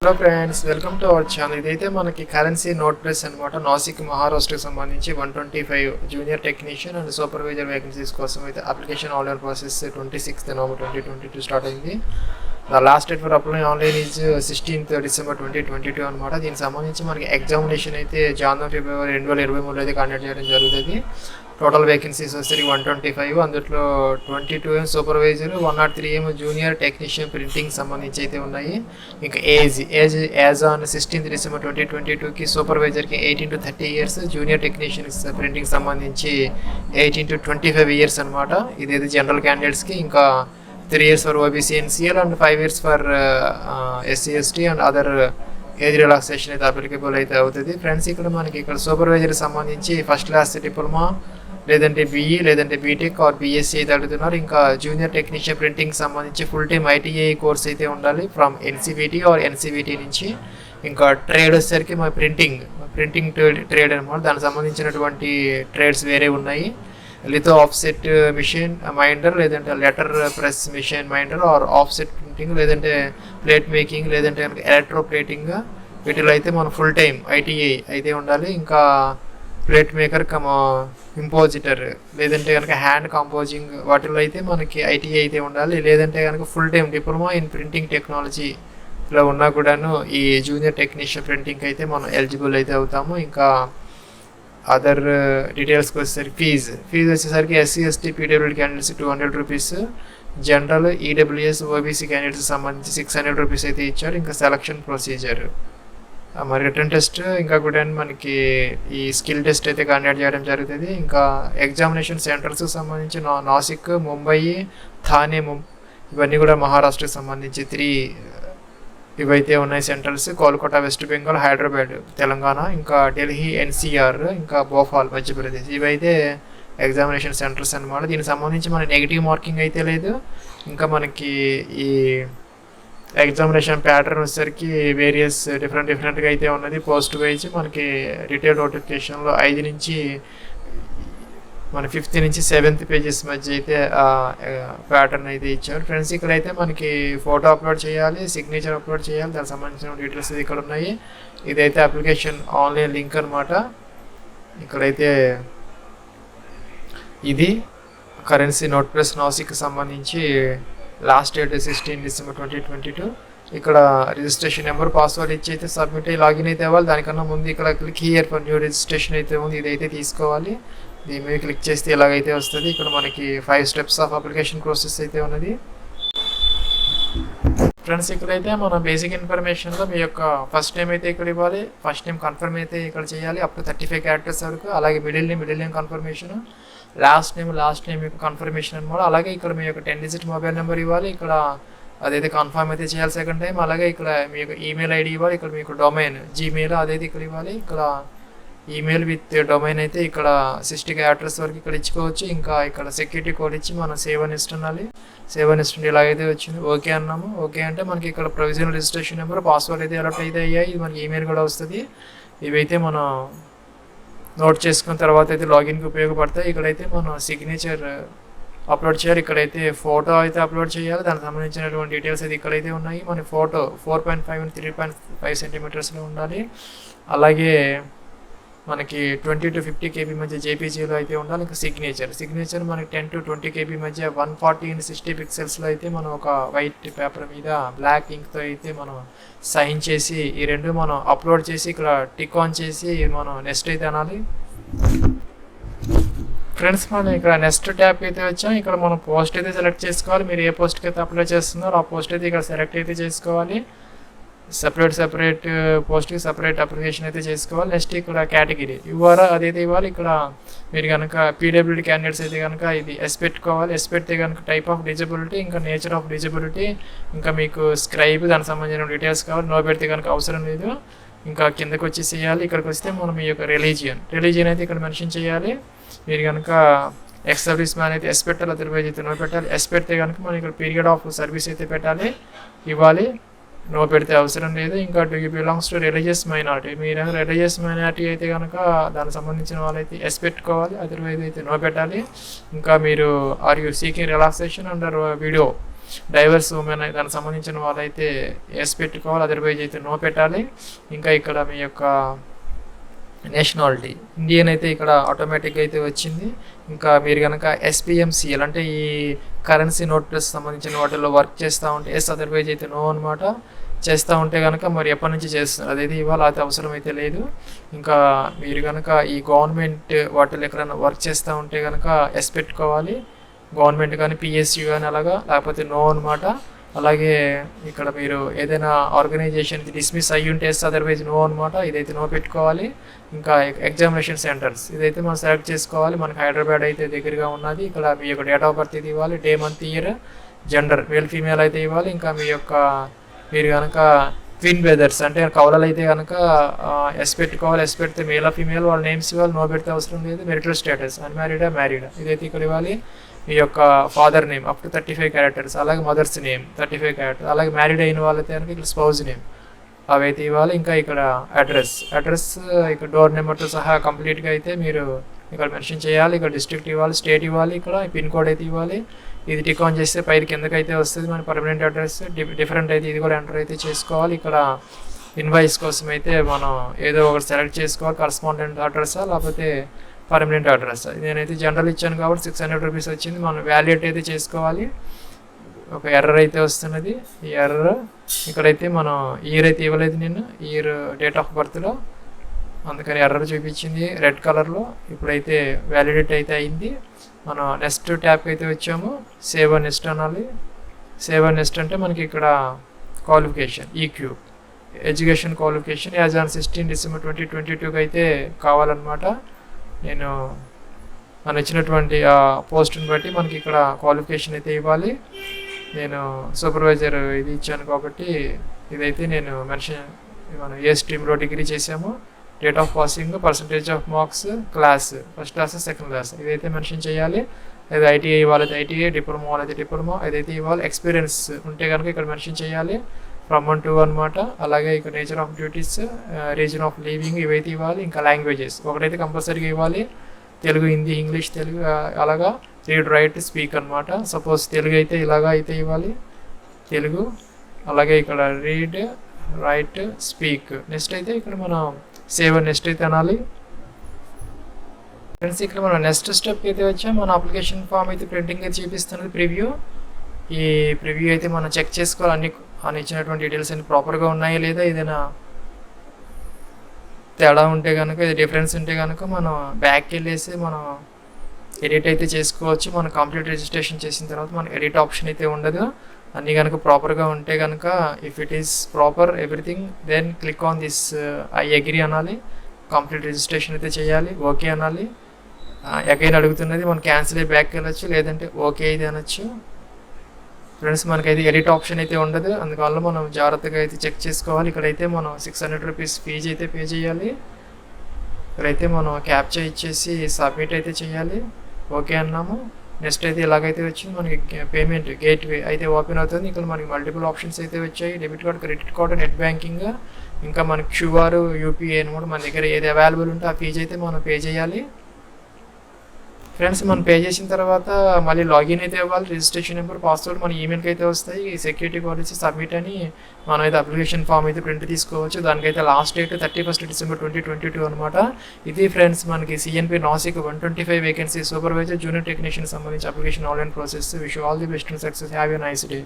Hello friends, welcome to our channel. ఇదైతే మనకి currency note press అనమాట. నాసిక్ మహారాష్ట్రకి సంబంధించి 125 junior technician and supervisor vacancies కోసం అయితే application online process 26th November 2022 start అయింది. The last date for apply online is 16th December 2022 అనమాట. దీనికి సంబంధించి మనకి ఎగ్జామినేషన్ అయితే January February 2023 అయితే కండక్ట్ చేయడం జరుగుతుంది. టోటల్ వేకెన్సీస్ వచ్చేసరికి 125, అందులో 22 ఏమో సూపర్వైజర్, 103 ఏమో జూనియర్ టెక్నీషియన్ ప్రింటింగ్ సంబంధించి అయితే ఉన్నాయి. ఇంకా age as on 16th December 2022కి సూపర్వైజర్కి 18 to 30 years, junior technicians printing సంబంధించి 18 to 25 years అనమాట. ఇదైతే జనరల్ క్యాండిడేట్స్కి. ఇంకా 3 years for OBC NCL and 5 years for SC ST and other age relaxation అయితే అప్లికబుల్ అయితే అవుతుంది. ఫ్రెండ్స్, ఇక్కడ సూపర్వైజర్కి సంబంధించి ఫస్ట్ క్లాస్ డిప్లొమా లేదంటే బీఈ లేదంటే బీటెక్ ఆర్ బీఎస్సీ అయితే అడుగుతున్నారు. ఇంకా జూనియర్ టెక్నీషియన్ ప్రింటింగ్ సంబంధించి ఫుల్ టైమ్ ఐటీఐ కోర్స్ అయితే ఉండాలి ఫ్రమ్ ఎన్సీబీటీ ఆర్ ఎన్సీబీటీ నుంచి. ఇంకా ట్రేడ్ వచ్చేసరికి మా ప్రింటింగ్ ట్రేడ్ అనమాట. దానికి సంబంధించినటువంటి ట్రేడ్స్ వేరే ఉన్నాయి. లితో ఆఫ్సెట్ మిషన్ మైండర్, లేదంటే letter press machine minder or offset printing, లేదంటే ప్లేట్ మేకింగ్, లేదంటే కనుక ఎలక్ట్రో ప్లేటింగ్, వీటిలో అయితే మనం ఫుల్ టైమ్ ఐటీఐ అయితే ఉండాలి. ఇంకా ప్లేట్ మేకర్ ఇంపోజిటర్, లేదంటే కనుక హ్యాండ్ కంపోజింగ్, వాటిలో అయితే మనకి ఐటీఐ అయితే ఉండాలి. లేదంటే కనుక full time diploma in printing టెక్నాలజీలో ఉన్నా కూడాను ఈ జూనియర్ టెక్నీషియన్ ప్రింటింగ్ అయితే మనం ఎలిజిబుల్ అయితే అవుతాము. ఇంకా అదర్ డీటెయిల్స్కి వచ్చేసరికి ఫీజు వచ్చేసరికి SC ST PWD candidates 200 rupees, general EWS OBC candidates సంబంధించి 600 రూపీస్ అయితే ఇచ్చారు. ఇంకా సెలక్షన్ ప్రొసీజర్ మరి రిటర్న్ టెస్ట్, ఇంకా కూడా మనకి ఈ స్కిల్ టెస్ట్ అయితే కండక్ట్ చేయడం జరుగుతుంది. ఇంకా ఎగ్జామినేషన్ సెంటర్స్కి సంబంధించి నాసిక్, ముంబై, థానే, ఇవన్నీ కూడా మహారాష్ట్రకి సంబంధించి 3 ఇవైతే ఉన్నాయి సెంటర్స్. కోల్కతా వెస్ట్ బెంగాల్, హైదరాబాద్ తెలంగాణ, ఇంకా ఢిల్లీ ఎన్సీఆర్, ఇంకా భోపాల్ మధ్యప్రదేశ్, ఇవైతే ఎగ్జామినేషన్ సెంటర్స్ అనమాట. దీనికి సంబంధించి మన నెగిటివ్ మార్కింగ్ అయితే లేదు. ఇంకా మనకి ఈ ఎగ్జామినేషన్ ప్యాటర్న్ వచ్చేసరికి వేరియస్ డిఫరెంట్గా అయితే ఉన్నది. పోస్ట్ వైజ్ మనకి డీటెయిల్ నోటిఫికేషన్లో 5 నుంచి మన 5th నుంచి 7th పేజెస్ మధ్య అయితే ప్యాటర్న్ అయితే ఇచ్చారు. ఫ్రెండ్స్, ఇక్కడైతే మనకి ఫోటో అప్లోడ్ చేయాలి, సిగ్నేచర్ అప్లోడ్ చేయాలి, దానికి సంబంధించిన డీటెయిల్స్ ఇక్కడ ఉన్నాయి. ఇదైతే అప్లికేషన్ ఆన్లైన్ లింక్ అనమాట. ఇక్కడైతే ఇది కరెన్సీ నోట్ ప్రెస్ నాసిక్కి సంబంధించి లాస్ట్ డేట్ 16 December 2022. ఇక్కడ రిజిస్ట్రేషన్ నెంబర్, పాస్వర్డ్ ఇచ్చి అయితే సబ్మిట్ అయ్యి లాగిన్ అయితే అవ్వాలి. దానికన్నా ముందు ఇక్కడ click here for new registration అయితే ఉంది, ఇదైతే తీసుకోవాలి. దీని మీద క్లిక్ చేస్తే ఇలాగైతే వస్తుంది. ఇక్కడ మనకి 5 steps ఆఫ్ అప్లికేషన్ ప్రాసెస్ అయితే ఉన్నది. ఫ్రెండ్స్, ఇక్కడైతే మన బేసిక్ ఇన్ఫర్మేషన్లో మీ యొక్క ఫస్ట్ నేమ్ అయితే ఇక్కడ ఇవ్వాలి. ఫస్ట్ నేమ్ కన్ఫర్మ్ అయితే ఇక్కడ చేయాలి అప్ టు 35 characters వరకు. అలాగే middle name confirmation, last name యొక్క కన్ఫర్మేషన్ అనమాట. అలాగే ఇక్కడ మీ యొక్క 10-digit మొబైల్ నెంబర్ ఇవ్వాలి. ఇక్కడ అదైతే కన్ఫర్మ్ అయితే చేయాలి సెకండ్ టైం. అలాగే ఇక్కడ మీ యొక్క ఈమెయిల్ ఐడి ఇవ్వాలి. ఇక్కడ మీకు డొమైన్ జీమెయిల్ అదైతే ఇక్కడ ఇవ్వాలి. ఇక్కడ ఈమెయిల్ విత్ డొమైన్ అయితే ఇక్కడ 60 characters వరకు ఇక్కడ ఇచ్చుకోవచ్చు. ఇంకా ఇక్కడ సెక్యూరిటీ కోడ్ ఇచ్చి మనం సేవ్ అని ఇస్తుండాలి. ఇలాగైతే వచ్చింది. ఓకే అన్నాము. ఓకే అంటే మనకి ఇక్కడ ప్రొవిజనల్ రిజిస్ట్రేషన్ నెంబర్, పాస్వర్డ్ అయితే అలర్ట్ అయితే అయ్యాయి. ఇది మనకి ఈమెయిల్ కూడా వస్తుంది. ఇవైతే మనం నోట్ చేసుకున్న తర్వాత అయితే లాగిన్కి ఉపయోగపడతాయి. ఇక్కడైతే మనం సిగ్నేచర్ అప్లోడ్ చేయాలి. ఇక్కడైతే ఫోటో అయితే అప్లోడ్ చేయాలి. దానికి సంబంధించినటువంటి డీటెయిల్స్ అయితే ఇక్కడైతే ఉన్నాయి. మన ఫోటో 4.5 and 3.5 centimeters ఉండాలి. అలాగే మనకి 20 to 50 KB మధ్య జేపీజీలో అయితే ఉండాలి. ఇంకా సిగ్నేచర్ మనకి 10 to 20 KB మధ్య 140 and 60 pixelsలో అయితే మనం ఒక వైట్ పేపర్ మీద బ్లాక్ ఇంక్తో అయితే మనం సైన్ చేసి ఈ రెండు మనం అప్లోడ్ చేసి ఇక్కడ టిక్ ఆన్ చేసి మనం నెక్స్ట్ అయితే అనాలి. ఫ్రెండ్స్, మనం ఇక్కడ నెక్స్ట్ ట్యాప్ అయితే వచ్చాం. ఇక్కడ మనం పోస్ట్ అయితే సెలెక్ట్ చేసుకోవాలి. మీరు ఏ పోస్ట్కి అయితే అప్లై చేస్తున్నారో ఆ పోస్ట్ అయితే ఇక్కడ సెలెక్ట్ అయితే చేసుకోవాలి. సపరేట్ పోస్ట్కి సపరేట్ అప్లికేషన్ అయితే చేసుకోవాలి. నెక్స్ట్ ఇక్కడ కేటగిరీ ఇవ్వాలా అదైతే ఇవ్వాలి. ఇక్కడ మీరు కనుక పీడబ్ల్యూడీ క్యాండిడేట్స్ అయితే కనుక ఇది ఎస్ పెట్టుకోవాలి. ఎస్ పెడితే కనుక టైప్ ఆఫ్ డిజబిలిటీ, ఇంకా నేచర్ ఆఫ్ డిజబిలిటీ, ఇంకా మీకు స్క్రైబ్, దానికి సంబంధించిన డీటెయిల్స్ కావాలి. నో పెడితే కనుక అవసరం లేదు. ఇంకా కిందకి వచ్చి చేయాలి. ఇక్కడికి వస్తే మనం మీ యొక్క రిలీజియన్ అయితే ఇక్కడ మెన్షన్ చేయాలి. మీరు కనుక ఎక్స్ సర్వీస్ మ్యాన్ అయితే ఎస్ పెట్టాలి, అదర్వైజ్ అయితే నో పెట్టాలి. ఎస్ పెడితే కనుక మనం ఇక్కడ పీరియడ్ ఆఫ్ సర్వీస్ అయితే పెట్టాలి, ఇవ్వాలి. నో పెడితే అవసరం లేదు. ఇంకా do you belongs to religious minority, మీరు రిలీజియస్ మైనారిటీ అయితే కనుక దానికి సంబంధించిన వాళ్ళైతే ఎస్ పెట్టుకోవాలి, అదర్వైజ్ అయితే నో పెట్టాలి. ఇంకా మీరు are you seeking relaxation under widow divorce women దానికి సంబంధించిన వాళ్ళైతే ఎస్ పెట్టుకోవాలి, అదర్వైజ్ అయితే నో పెట్టాలి. ఇంకా ఇక్కడ మీ యొక్క నేషనాలిటీ ఇండియన్ అయితే ఇక్కడ ఆటోమేటిక్గా అయితే వచ్చింది. ఇంకా మీరు కనుక ఎస్పిఎంసిఎల్ అంటే ఈ కరెన్సీ నోట్ ప్లస్ సంబంధించిన వాటిల్లో వర్క్ చేస్తూ ఉంటే ఎస్, అదర్వైజ్ అయితే నో అనమాట. చేస్తూ ఉంటే కనుక మరి ఎప్పటి నుంచి చేస్తున్నారు అదైతే ఇవ్వాలి, అది అవసరం అయితే లేదు. ఇంకా మీరు కనుక ఈ గవర్నమెంట్ వాటిలో ఎక్కడైనా వర్క్ చేస్తూ ఉంటే కనుక ఎస్ పెట్టుకోవాలి, గవర్నమెంట్ కానీ పిఎస్యూ కానీ అలాగా, లేకపోతే నో అనమాట. అలాగే ఇక్కడ మీరు ఏదైనా ఆర్గనైజేషన్కి డిస్మిస్ అయ్యి ఉంటే ఎస్, అదర్వైజ్ నో అనమాట. ఇదైతే నో పెట్టుకోవాలి. ఇంకా ఎగ్జామినేషన్ సెంటర్స్ ఇదైతే మనం సెలెక్ట్ చేసుకోవాలి. మనకి హైదరాబాద్ అయితే దగ్గరగా ఉన్నది. ఇక్కడ మీ యొక్క డేట్ ఆఫ్ బర్త్ ఇది ఇవ్వాలి, day month year, gender male female అయితే ఇవ్వాలి. ఇంకా మీ యొక్క మీరు కనుక ట్విన్ బ్రదర్స్ అంటే కౌలలు అయితే కనుక ఎస్ పెట్టుకోవాలి, ఎస్ పెడితే మేల్ ఫీమేల్ వాళ్ళ నేమ్స్ ఇవ్వాలి, నో పెడితే అవసరం లేదు. మెరిటల్ స్టేటస్ అన్మ్యారీడా మ్యారీడా ఇదైతే ఇక్కడ ఇవ్వాలి. మీ యొక్క father name up to 35 characters, అలాగే మదర్స్ నేమ్ 35 క్యారెక్టర్స్, అలాగే మ్యారీడ్ అయిన వాళ్ళైతే కనుక ఇక్కడ స్పౌజ్ నేమ్ అవైతే ఇవ్వాలి. ఇంకా ఇక్కడ అడ్రస్ ఇక్కడ డోర్ నెంబర్తో సహా కంప్లీట్గా అయితే మీరు ఇక్కడ మెన్షన్ చేయాలి. ఇక్కడ డిస్ట్రిక్ట్ ఇవ్వాలి, స్టేట్ ఇవ్వాలి, ఇక్కడ పిన్ కోడ్ అయితే ఇవ్వాలి. ఇది టిక్ ఆన్ చేస్తే పైకి కిందకైతే వస్తుంది మన పర్మనెంట్ అడ్రస్. డిఫరెంట్ అయితే ఇది కూడా ఎంటర్ అయితే చేసుకోవాలి. ఇక్కడ ఇన్వాయిస్ కోసం అయితే మనం ఏదో ఒకటి సెలెక్ట్ చేసుకోవాలి, కరస్పాండెంట్ అడ్రస్సా లేకపోతే పర్మనెంట్ అడ్రస్. నేనైతే జనరల్ ఇచ్చాను కాబట్టి 600 రూపీస్ వచ్చింది. మనం వ్యాలిడేట్ అయితే చేసుకోవాలి. ఒక ఎర్రర్ అయితే వస్తున్నది. ఈ ఎర్రర్ ఇక్కడైతే మనం ఇయర్ అయితే ఇవ్వలేదు, నేను ఇయర్ డేట్ ఆఫ్ బర్త్లో, అందుకని ఎర్రర్ చూపించింది రెడ్ కలర్లో. ఇప్పుడైతే వ్యాలిడేట్ అయితే అయింది. మనం నెక్స్ట్ ట్యాప్కి అయితే వచ్చాము. సేవ్ అండ్ నెక్స్ట్ అనాలి. సేవ్ అండ్ నెక్స్ట్ అంటే మనకి ఇక్కడ qualification EQ education qualification as on 16 December 2022 అయితే కావాలన్నమాట. నేను మనం ఇచ్చినటువంటి ఆ పోస్ట్ని బట్టి మనకి ఇక్కడ క్వాలిఫికేషన్ అయితే ఇవ్వాలి. నేను సూపర్వైజర్ ఇది ఇచ్చాను కాబట్టి ఇదైతే నేను మెన్షన్ మనం ఏ స్ట్రీమ్లో డిగ్రీ చేసాము, date of passing, percentage of marks, class first class second class ఇదైతే మెన్షన్ చేయాలి. లేదా ఐటీఐ ఇవ్వాలి, ఐటీఐ, డిప్లొమా వాళ్ళైతే డిప్లొమా ఇదైతే ఇవ్వాలి. ఎక్స్పీరియన్స్ ఉంటే కనుక ఇక్కడ మెన్షన్ చేయాలి, ఫ్రమ్ 1 to అనమాట. అలాగే ఇక్కడ nature of duties, reason of leaving ఇవైతే ఇవ్వాలి. ఇంకా లాంగ్వేజెస్ ఒకటైతే కంపల్సరీగా ఇవ్వాలి, తెలుగు, హిందీ, ఇంగ్లీష్, తెలుగు అలాగా రీడ్, రైట్, స్పీక్ అనమాట. సపోజ్ తెలుగు అయితే ఇలాగా అయితే ఇవ్వాలి తెలుగు. అలాగే ఇక్కడ రీడ్, రైట్, స్పీక్. నెక్స్ట్ అయితే ఇక్కడ మనం సేవ్ నెక్స్ట్ అయితే అనాలి. ఫ్రెండ్స్ ఇక్కడ మనం నెక్స్ట్ స్టెప్కి అయితే వచ్చాం. మన అప్లికేషన్ ఫామ్ అయితే ప్రింటింగ్ అయితే చూపిస్తున్నది ప్రివ్యూ. ఈ ప్రివ్యూ అయితే మనం చెక్ చేసుకోవాలి, అన్ని ఇచ్చినటువంటి డీటెయిల్స్ అన్ని ప్రాపర్గా ఉన్నాయా లేదా, ఏదైనా తేడా ఉంటే కనుక, ఇది డిఫరెన్స్ ఉంటే కనుక మనం బ్యాక్కి వెళ్ళేసి మనం ఎడిట్ అయితే చేసుకోవచ్చు. మనం కంప్లీట్ రిజిస్ట్రేషన్ చేసిన తర్వాత మనకి ఎడిట్ ఆప్షన్ అయితే ఉండదు. అన్నీ కనుక ప్రాపర్గా ఉంటే కనుక if it is proper everything then click on this I agree అనాలి. కంప్లీట్ రిజిస్ట్రేషన్ అయితే చేయాలి, ఓకే అనాలి. అగైన్ అడుగుతున్నది మనం క్యాన్సిల్ అయ్యి బ్యాక్కి వెళ్ళొచ్చు, లేదంటే ఓకే ఇది అనొచ్చు. ఫ్రెండ్స్ మనకైతే ఎడిట్ ఆప్షన్ అయితే ఉండదు, అందువల్ల మనం జాగ్రత్తగా అయితే చెక్ చేసుకోవాలి. ఇక్కడైతే మనం 600 రూపీస్ ఫీజు అయితే పే చేయాలి. ఇక్కడైతే మనం క్యాప్చా ఇచ్చేసి సబ్మిట్ అయితే చేయాలి, ఓకే అన్నాము. నెక్స్ట్ అయితే ఇలాగైతే వచ్చింది మనకి పేమెంట్ గేట్వే అయితే ఓపెన్ అవుతుంది. ఇక్కడ మనకి మల్టిపుల్ ఆప్షన్స్ అయితే వచ్చాయి, debit card, credit card, net banking, ఇంకా మనకి క్యూఆర్, యూపీఐ అని కూడా మన దగ్గర ఏది అవైలబుల్ ఉంటే ఆ ఫీజు అయితే మనం పే చేయాలి. ఫ్రెండ్స్ మనం పే చేసిన తర్వాత మళ్ళీ లాగిన్ అయితే ఇవ్వాలి. రిజిస్ట్రేషన్ నెంబర్, పాస్వర్డ్ మన ఈమెయిల్కి అయితే వస్తాయి. సెక్యూరిటీ కోడ్ ఇచ్చి సబ్మిట్ అని మనం అయితే అప్లికేషన్ ఫామ్ అయితే ప్రింట్ తీసుకోవచ్చు. దానికైతే లాస్ట్ డేట్ 31st డిసెంబర్ 2022 అనమాట. ఇది ఫ్రెండ్స్ మనకి CNP Nashik 125 vacancy supervisor junior technician సంబంధించి application online process. Wish all the best and success. Have a nice day.